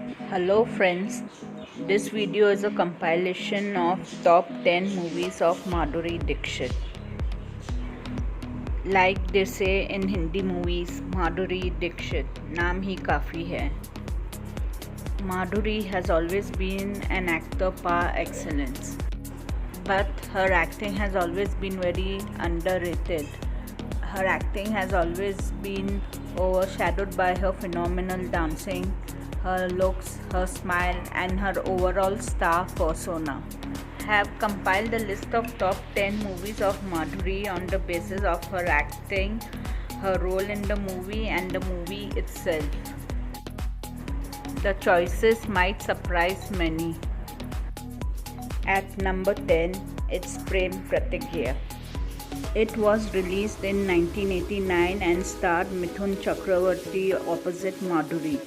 Hello friends, this video is a compilation of top 10 movies of Madhuri Dixit. Like they say in Hindi movies, Madhuri Dixit, naam hi kafi hai. Madhuri has always been an actor par excellence, but her acting has always been very underrated. Her acting has always been overshadowed by her phenomenal dancing, her looks, her smile, and her overall star persona. Have compiled a list of top 10 movies of Madhuri on the basis of her acting, her role in the movie, and the movie itself. The choices might surprise many. At number 10, it's Prem Pratigya. It was released in 1989 and starred Mithun Chakravarti opposite Madhuri.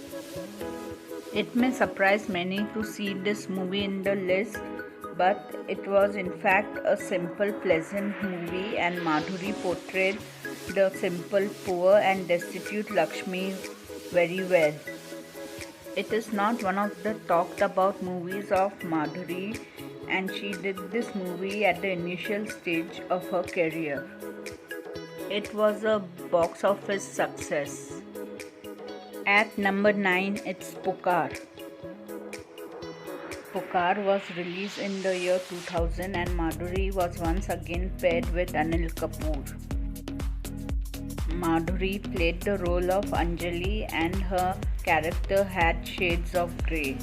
It may surprise many to see this movie in the list, but it was in fact a simple, pleasant movie, and Madhuri portrayed the simple, poor, and destitute Lakshmi very well. It is not one of the talked about movies of Madhuri, and she did this movie at the initial stage of her career. It was a box office success. At number 9, it's Pukar. Pukar was released in the year 2000 and Madhuri was once again paired with Anil Kapoor. Madhuri played the role of Anjali and her character had shades of grey.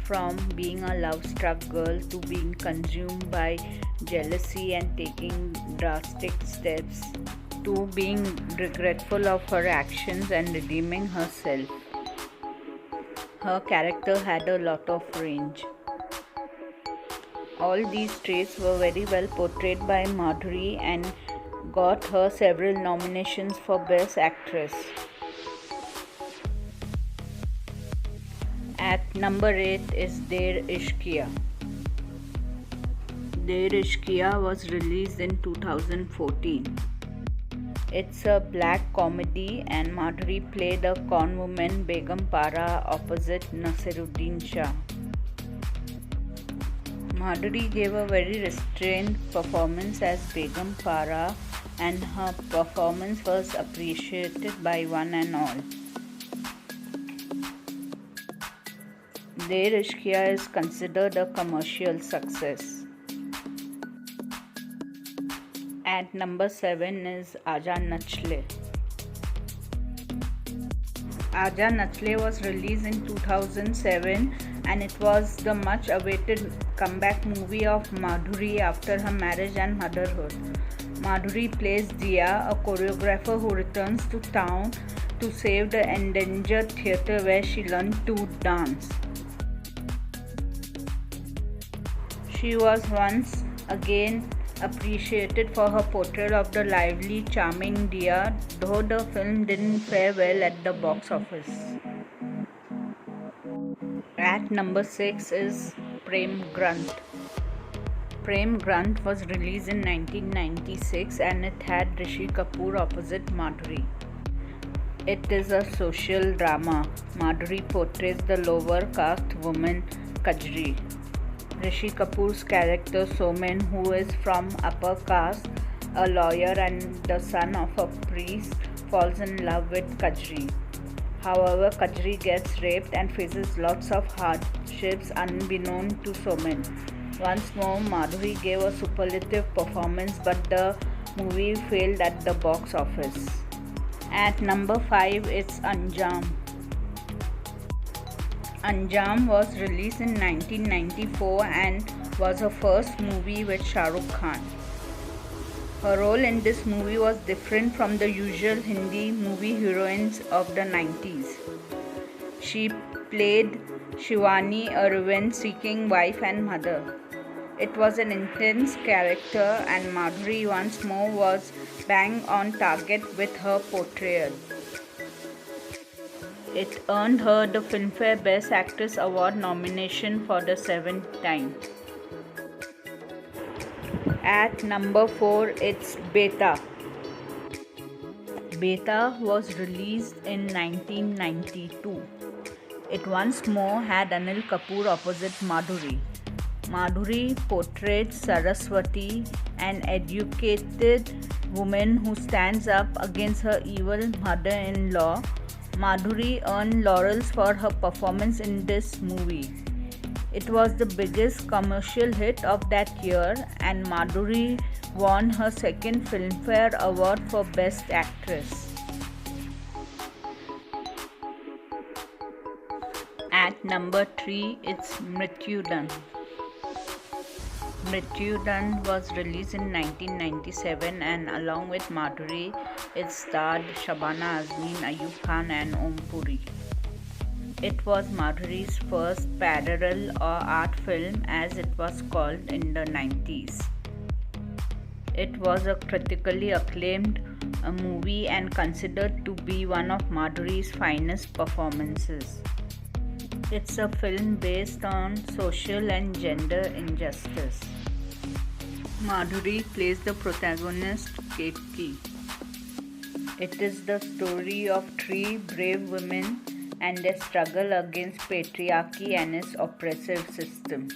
From being a love-struck girl to being consumed by jealousy and taking drastic steps, to being regretful of her actions and redeeming herself. Her character had a lot of range. All these traits were very well portrayed by Madhuri and got her several nominations for Best Actress. At number 8 is Der Ishq Kiya. Der Ishq Kiya was released in 2014. It's a black comedy and Madhuri played a con woman Begum Para opposite Nasiruddin Shah. Madhuri gave a very restrained performance as Begum Para and her performance was appreciated by one and all. Der Ishq Kiya is considered a commercial success. At number 7 is Aaja Nach Le. Aaja Nach Le was released in 2007 and it was the much awaited comeback movie of Madhuri after her marriage and motherhood. Madhuri plays Dia, a choreographer who returns to town to save the endangered theatre where she learned to dance. She was once again appreciated for her portrayal of the lively, charming Dia, though the film didn't fare well at the box office. At number 6 is Prem Grunt. Prem Grunt was released in 1996 and it had Rishi Kapoor opposite Madhuri. It is a social drama. Madhuri portrays the lower caste woman Kajri. Rishi Kapoor's character Somen, who is from upper caste, a lawyer and the son of a priest, falls in love with Kajri. However, Kajri gets raped and faces lots of hardships unbeknown to Somen. Once more, Madhuri gave a superlative performance, but the movie failed at the box office. At number 5, it's Anjaam. Anjaam was released in 1994 and was her first movie with Shah Rukh Khan. Her role in this movie was different from the usual Hindi movie heroines of the 90s. She played Shivani, a revenge-seeking wife and mother. It was an intense character and Madhuri once more was bang on target with her portrayal. It earned her the Filmfare Best Actress Award nomination for the 7th time. At number 4, it's Beta. Beta was released in 1992. It once more had Anil Kapoor opposite Madhuri. Madhuri portrayed Saraswati, an educated woman who stands up against her evil mother-in-law. Madhuri earned laurels for her performance in this movie. It was the biggest commercial hit of that year, and Madhuri won her second Filmfare Award for Best Actress. At number 3, it's Mrityudan. Mrityudan was released in 1997, and along with Madhuri, it starred Shabana Azmi, Ayub Khan and Om Puri. It was Madhuri's first parallel or art film, as it was called in the 90s. It was a critically acclaimed movie and considered to be one of Madhuri's finest performances. It's a film based on social and gender injustice. Madhuri plays the protagonist, Ketki. It is the story of 3 brave women and their struggle against patriarchy and its oppressive system.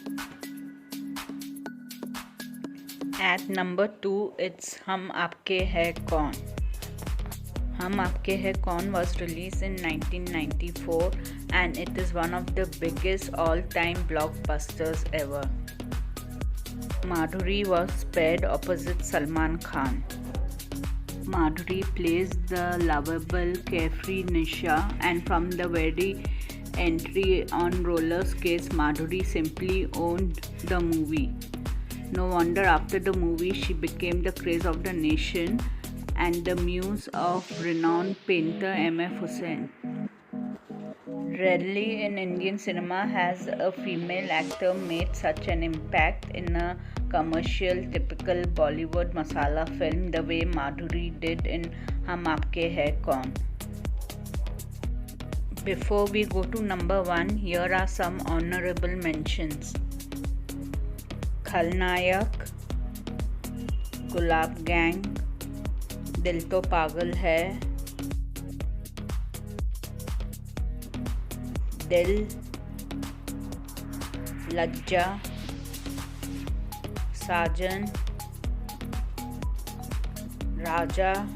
At number 2, it's Hum Aapke Hai Kaun. Hum Aapke Hai Kaun was released in 1994, and it is one of the biggest all-time blockbusters ever. Madhuri was paired opposite Salman Khan. Madhuri plays the lovable, carefree Nisha, and from the very entry on roller skates, Madhuri simply owned the movie. No wonder after the movie she became the craze of the nation and the muse of renowned painter M.F. Hussain. Rarely in Indian cinema has a female actor made such an impact in a commercial, typical Bollywood masala film the way Madhuri did in Hum Aapke Hai Kaun. Before we go to number 1, here are some honorable mentions. Khalnayak, Gulab Gang, Dil To Pagal Hai, Dil, Lajja, Sajan, Raja,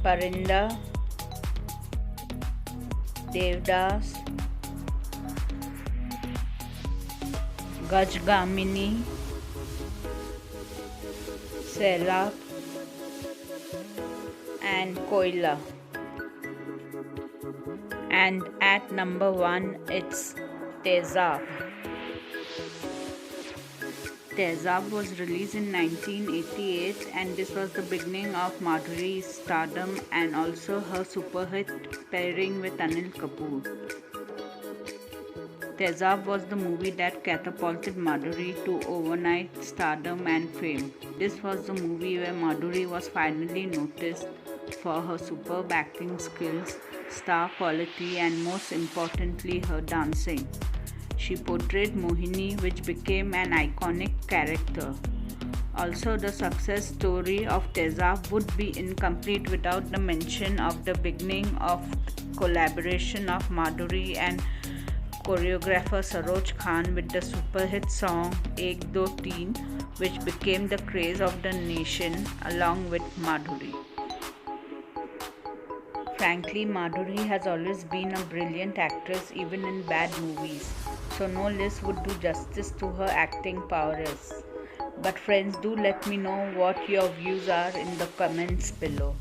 Parinda, Devdas, Gajgamini, Sailab and Koila. And at number 1, it's Tezab. Tezab was released in 1988, and this was the beginning of Madhuri's stardom and also her super hit pairing with Anil Kapoor. Tezab was the movie that catapulted Madhuri to overnight stardom and fame. This was the movie where Madhuri was finally noticed for her superb acting skills, star quality, and most importantly, her dancing. She portrayed Mohini, which became an iconic character. Also, the success story of Tezab would be incomplete without the mention of the beginning of collaboration of Madhuri and choreographer Saroj Khan with the super hit song Ek Do Teen, which became the craze of the nation along with Madhuri. Frankly, Madhuri has always been a brilliant actress even in bad movies, so no list would do justice to her acting prowess. But friends, do let me know what your views are in the comments below.